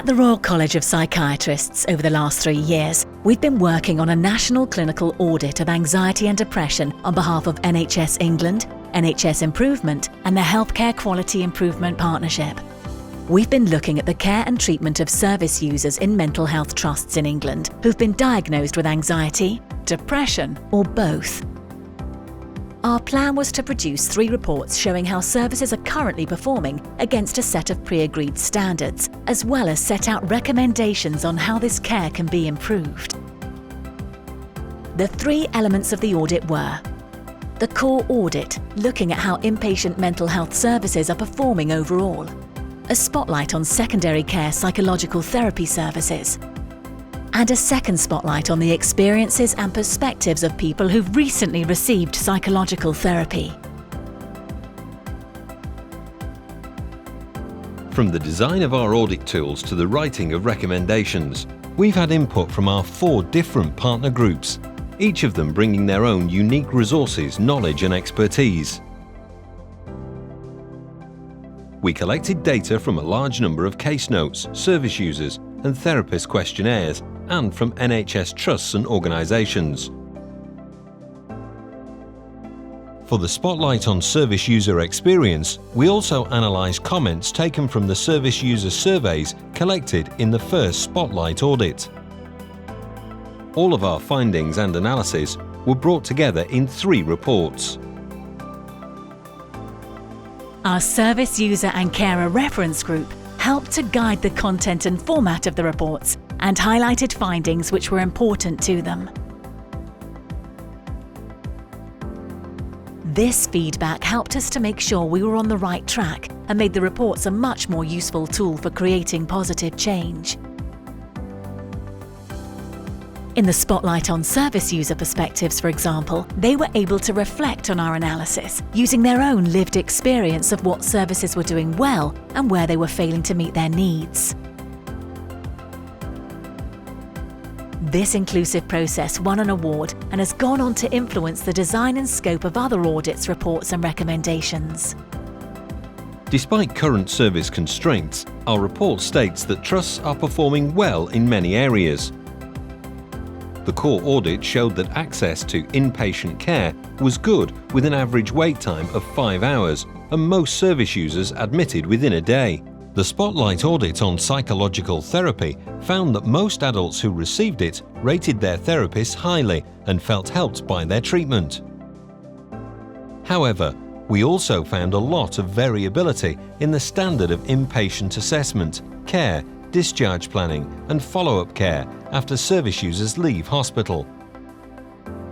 At the Royal College of Psychiatrists over the last 3 years, we've been working on a national clinical audit of anxiety and depression on behalf of NHS England, NHS Improvement and the Healthcare Quality Improvement Partnership. We've been looking at the care and treatment of service users in mental health trusts in England who've been diagnosed with anxiety, depression or both. Our plan was to produce 3 reports showing how services are currently performing against a set of pre-agreed standards, as well as set out recommendations on how this care can be improved. The 3 elements of the audit were: the core audit, looking at how inpatient mental health services are performing overall; a spotlight on secondary care psychological therapy services; and a second spotlight on the experiences and perspectives of people who've recently received psychological therapy. From the design of our audit tools to the writing of recommendations, we've had input from our 4 different partner groups, each of them bringing their own unique resources, knowledge and expertise. We collected data from a large number of case notes, service users and therapist questionnaires, and from NHS trusts and organisations. For the spotlight on service user experience, we also analysed comments taken from the service user surveys collected in the first spotlight audit. All of our findings and analysis were brought together in 3 reports. Our service user and carer reference group helped to guide the content and format of the reports and highlighted findings which were important to them. This feedback helped us to make sure we were on the right track and made the reports a much more useful tool for creating positive change. In the spotlight on service user perspectives, for example, they were able to reflect on our analysis, using their own lived experience of what services were doing well and where they were failing to meet their needs. This inclusive process won an award and has gone on to influence the design and scope of other audits, reports and recommendations. Despite current service constraints, our report states that trusts are performing well in many areas. The core audit showed that access to inpatient care was good, with an average wait time of 5 hours, and most service users admitted within a day. The spotlight audit on psychological therapy found that most adults who received it rated their therapist highly and felt helped by their treatment. However, we also found a lot of variability in the standard of inpatient assessment, care, discharge planning and follow-up care after service users leave hospital.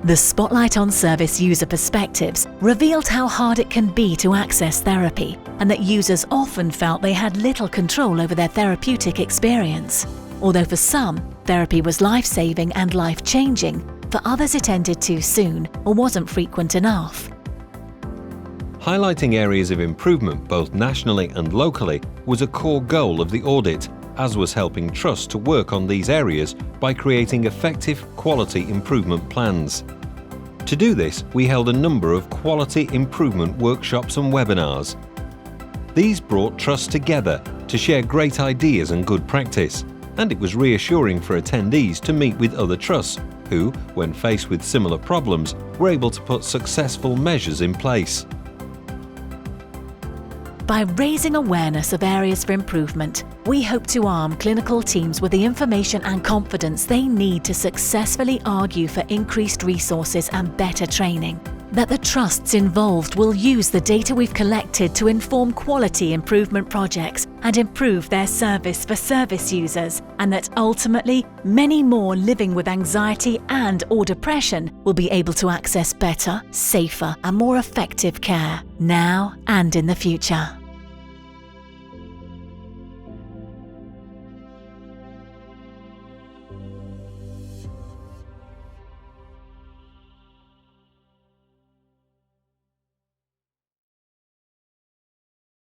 The spotlight on service user perspectives revealed how hard it can be to access therapy and that users often felt they had little control over their therapeutic experience. Although for some, therapy was life-saving and life-changing, for others it ended too soon or wasn't frequent enough. Highlighting areas of improvement both nationally and locally was a core goal of the audit, as was helping trusts to work on these areas by creating effective quality improvement plans. To do this, we held a number of quality improvement workshops and webinars. These brought trusts together to share great ideas and good practice, and it was reassuring for attendees to meet with other trusts who, when faced with similar problems, were able to put successful measures in place. By raising awareness of areas for improvement, we hope to arm clinical teams with the information and confidence they need to successfully argue for increased resources and better training. That the trusts involved will use the data we've collected to inform quality improvement projects and improve their service for service users, and that ultimately many more living with anxiety and/or depression will be able to access better, safer and more effective care now and in the future.